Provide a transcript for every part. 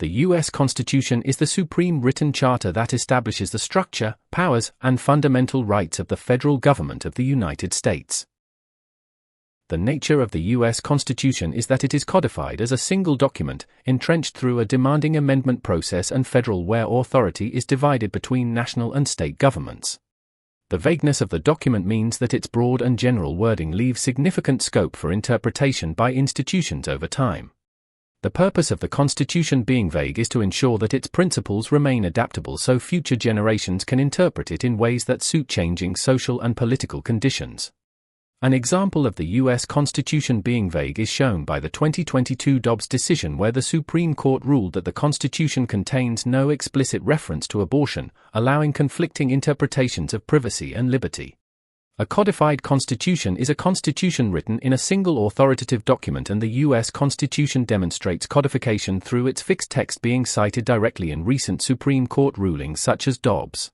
The US Constitution is the supreme written charter that establishes the structure, powers, and fundamental rights of the federal government of the United States. The nature of the US Constitution is that it is codified as a single document, entrenched through a demanding amendment process and federal where authority is divided between national and state governments. The vagueness of the document means that its broad and general wording leaves significant scope for interpretation by institutions over time. The purpose of the Constitution being vague is to ensure that its principles remain adaptable so future generations can interpret it in ways that suit changing social and political conditions. An example of the US Constitution being vague is shown by the 2022 Dobbs decision, where the Supreme Court ruled that the Constitution contains no explicit reference to abortion, allowing conflicting interpretations of privacy and liberty. A codified constitution is a constitution written in a single authoritative document, and the US Constitution demonstrates codification through its fixed text being cited directly in recent Supreme Court rulings such as Dobbs.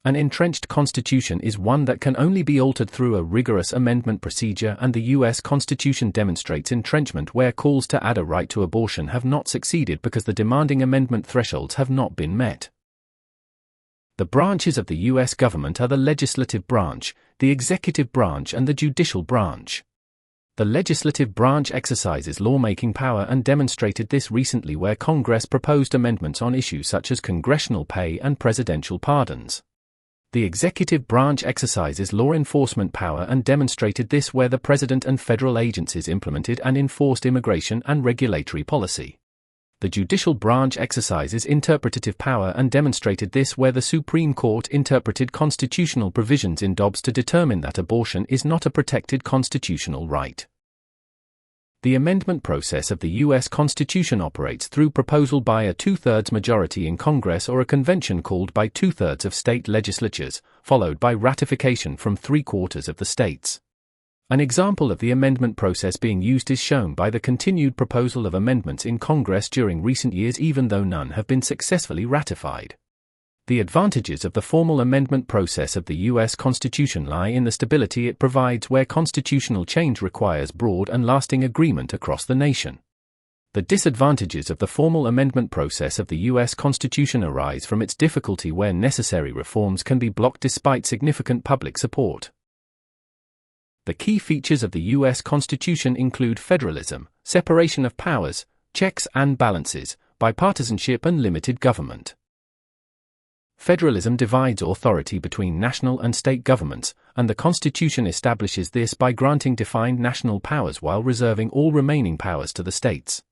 An entrenched constitution is one that can only be altered through a rigorous amendment procedure, and the US Constitution demonstrates entrenchment where calls to add a right to abortion have not succeeded because the demanding amendment thresholds have not been met. The branches of the U.S. government are the legislative branch, the executive branch, and the judicial branch. The legislative branch exercises lawmaking power and demonstrated this recently where Congress proposed amendments on issues such as congressional pay and presidential pardons. The executive branch exercises law enforcement power and demonstrated this where the president and federal agencies implemented and enforced immigration and regulatory policy. The judicial branch exercises interpretative power and demonstrated this where the Supreme Court interpreted constitutional provisions in Dobbs to determine that abortion is not a protected constitutional right. The amendment process of the U.S. Constitution operates through proposal by a two-thirds majority in Congress or a convention called by two-thirds of state legislatures, followed by ratification from three-quarters of the states. An example of the amendment process being used is shown by the continued proposal of amendments in Congress during recent years, even though none have been successfully ratified. The advantages of the formal amendment process of the U.S. Constitution lie in the stability it provides where constitutional change requires broad and lasting agreement across the nation. The disadvantages of the formal amendment process of the U.S. Constitution arise from its difficulty where necessary reforms can be blocked despite significant public support. The key features of the U.S. Constitution include federalism, separation of powers, checks and balances, bipartisanship, and limited government. Federalism divides authority between national and state governments, and the Constitution establishes this by granting defined national powers while reserving all remaining powers to the states.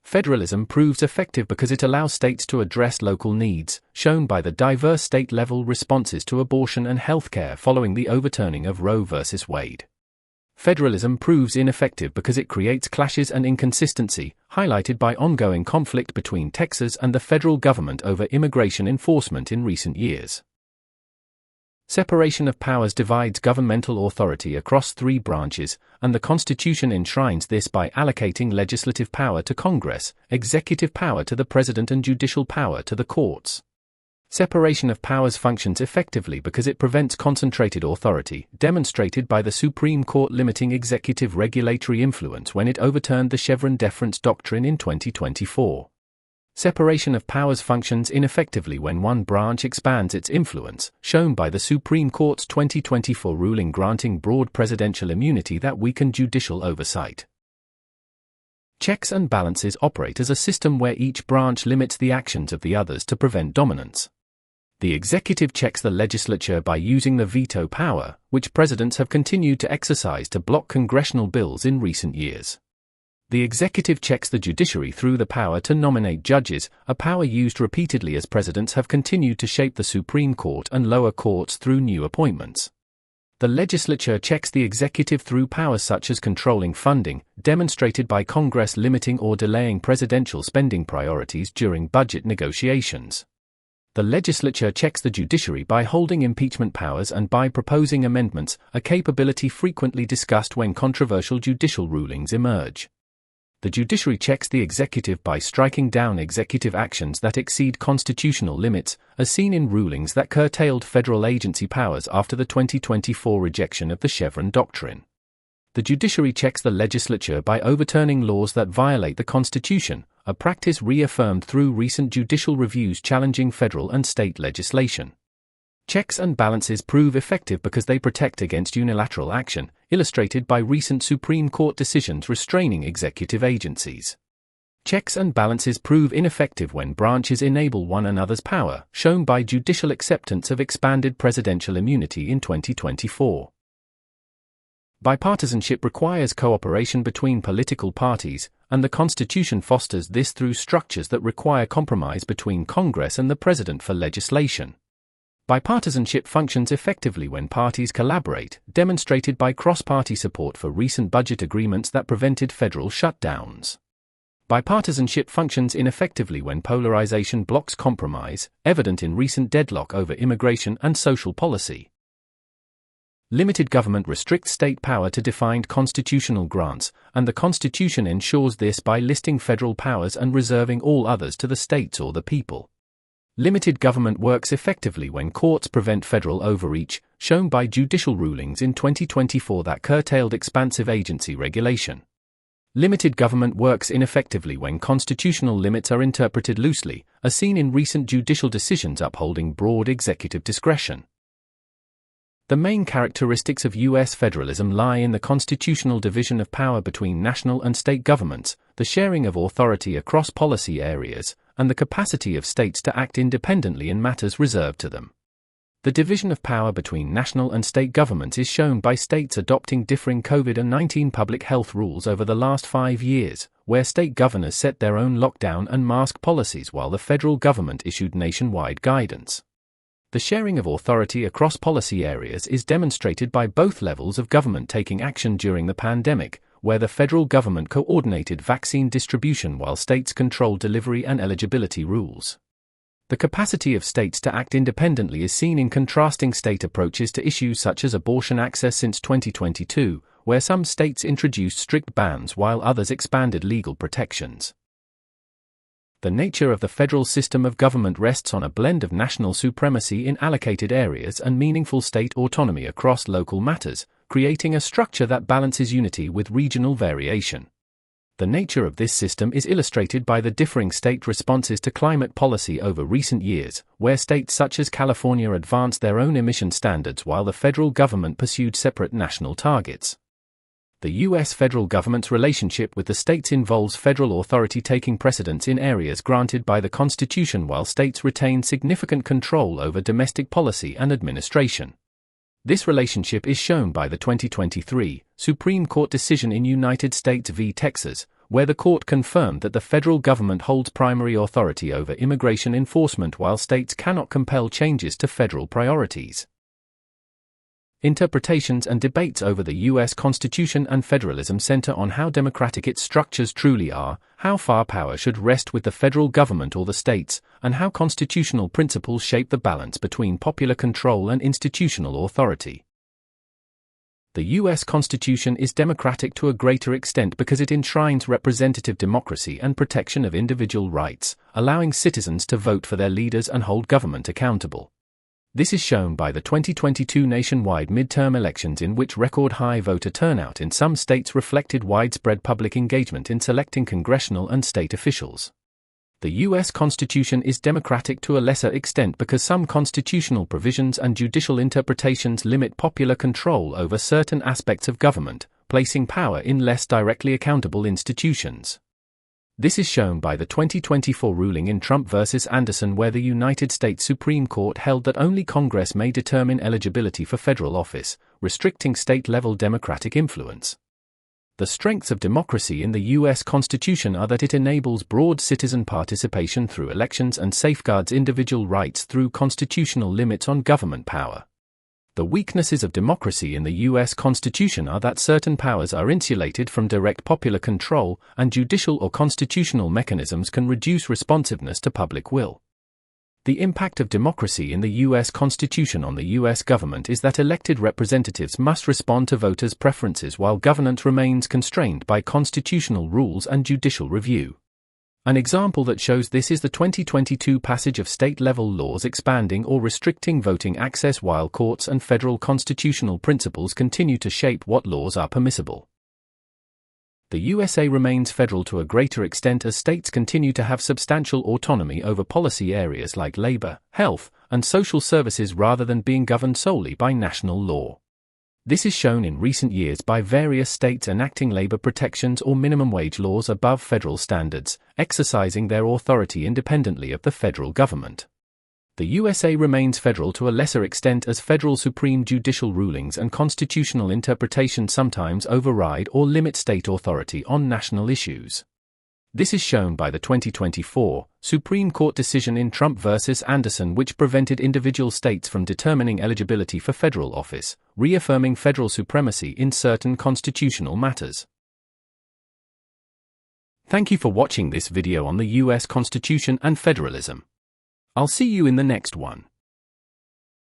Federalism proves effective because it allows states to address local needs, shown by the diverse state-level responses to abortion and health care following the overturning of Roe v. Wade. Federalism proves ineffective because it creates clashes and inconsistency, highlighted by ongoing conflict between Texas and the federal government over immigration enforcement in recent years. Separation of powers divides governmental authority across three branches, and the Constitution enshrines this by allocating legislative power to Congress, executive power to the President, and judicial power to the courts. Separation of powers functions effectively because it prevents concentrated authority, demonstrated by the Supreme Court limiting executive regulatory influence when it overturned the Chevron deference doctrine in 2024. Separation of powers functions ineffectively when one branch expands its influence, shown by the Supreme Court's 2024 ruling granting broad presidential immunity that weakened judicial oversight. Checks and balances operate as a system where each branch limits the actions of the others to prevent dominance. The executive checks the legislature by using the veto power, which presidents have continued to exercise to block congressional bills in recent years. The executive checks the judiciary through the power to nominate judges, a power used repeatedly as presidents have continued to shape the Supreme Court and lower courts through new appointments. The legislature checks the executive through powers such as controlling funding, demonstrated by Congress limiting or delaying presidential spending priorities during budget negotiations. The legislature checks the judiciary by holding impeachment powers and by proposing amendments, a capability frequently discussed when controversial judicial rulings emerge. The judiciary checks the executive by striking down executive actions that exceed constitutional limits, as seen in rulings that curtailed federal agency powers after the 2024 rejection of the Chevron doctrine. The judiciary checks the legislature by overturning laws that violate the Constitution, a practice reaffirmed through recent judicial reviews challenging federal and state legislation. Checks and balances prove effective because they protect against unilateral action, illustrated by recent Supreme Court decisions restraining executive agencies. Checks and balances prove ineffective when branches enable one another's power, shown by judicial acceptance of expanded presidential immunity in 2024. Bipartisanship requires cooperation between political parties, and the Constitution fosters this through structures that require compromise between Congress and the President for legislation. Bipartisanship functions effectively when parties collaborate, demonstrated by cross-party support for recent budget agreements that prevented federal shutdowns. Bipartisanship functions ineffectively when polarization blocks compromise, evident in recent deadlock over immigration and social policy. Limited government restricts state power to defined constitutional grants, and the Constitution ensures this by listing federal powers and reserving all others to the states or the people. Limited government works effectively when courts prevent federal overreach, shown by judicial rulings in 2024 that curtailed expansive agency regulation. Limited government works ineffectively when constitutional limits are interpreted loosely, as seen in recent judicial decisions upholding broad executive discretion. The main characteristics of US federalism lie in the constitutional division of power between national and state governments, the sharing of authority across policy areas, and the capacity of states to act independently in matters reserved to them. The division of power between national and state governments is shown by states adopting differing COVID-19 public health rules over the last 5 years, where state governors set their own lockdown and mask policies while the federal government issued nationwide guidance. The sharing of authority across policy areas is demonstrated by both levels of government taking action during the pandemic, where the federal government coordinated vaccine distribution while states controlled delivery and eligibility rules. The capacity of states to act independently is seen in contrasting state approaches to issues such as abortion access since 2022, where some states introduced strict bans while others expanded legal protections. The nature of the federal system of government rests on a blend of national supremacy in allocated areas and meaningful state autonomy across local matters, creating a structure that balances unity with regional variation. The nature of this system is illustrated by the differing state responses to climate policy over recent years, where states such as California advanced their own emission standards while the federal government pursued separate national targets. The U.S. federal government's relationship with the states involves federal authority taking precedence in areas granted by the Constitution while states retain significant control over domestic policy and administration. This relationship is shown by the 2023 Supreme Court decision in United States v. Texas, where the court confirmed that the federal government holds primary authority over immigration enforcement while states cannot compel changes to federal priorities. Interpretations and debates over the US Constitution and Federalism center on how democratic its structures truly are, how far power should rest with the federal government or the states, and how constitutional principles shape the balance between popular control and institutional authority. The US Constitution is democratic to a greater extent because it enshrines representative democracy and protection of individual rights, allowing citizens to vote for their leaders and hold government accountable. This is shown by the 2022 nationwide midterm elections in which record-high voter turnout in some states reflected widespread public engagement in selecting congressional and state officials. The U.S. Constitution is democratic to a lesser extent because some constitutional provisions and judicial interpretations limit popular control over certain aspects of government, placing power in less directly accountable institutions. This is shown by the 2024 ruling in Trump v. Anderson, where the United States Supreme Court held that only Congress may determine eligibility for federal office, restricting state-level democratic influence. The strengths of democracy in the U.S. Constitution are that it enables broad citizen participation through elections and safeguards individual rights through constitutional limits on government power. The weaknesses of democracy in the U.S. Constitution are that certain powers are insulated from direct popular control, and judicial or constitutional mechanisms can reduce responsiveness to public will. The impact of democracy in the U.S. Constitution on the U.S. government is that elected representatives must respond to voters' preferences while governance remains constrained by constitutional rules and judicial review. An example that shows this is the 2022 passage of state-level laws expanding or restricting voting access while courts and federal constitutional principles continue to shape what laws are permissible. The USA remains federal to a greater extent as states continue to have substantial autonomy over policy areas like labor, health, and social services rather than being governed solely by national law. This is shown in recent years by various states enacting labor protections or minimum wage laws above federal standards, exercising their authority independently of the federal government. The USA remains federal to a lesser extent as federal supreme judicial rulings and constitutional interpretation sometimes override or limit state authority on national issues. This is shown by the 2024 Supreme Court decision in Trump v. Anderson, which prevented individual states from determining eligibility for federal office, reaffirming federal supremacy in certain constitutional matters. Thank you for watching this video on the US Constitution and Federalism. I'll see you in the next one.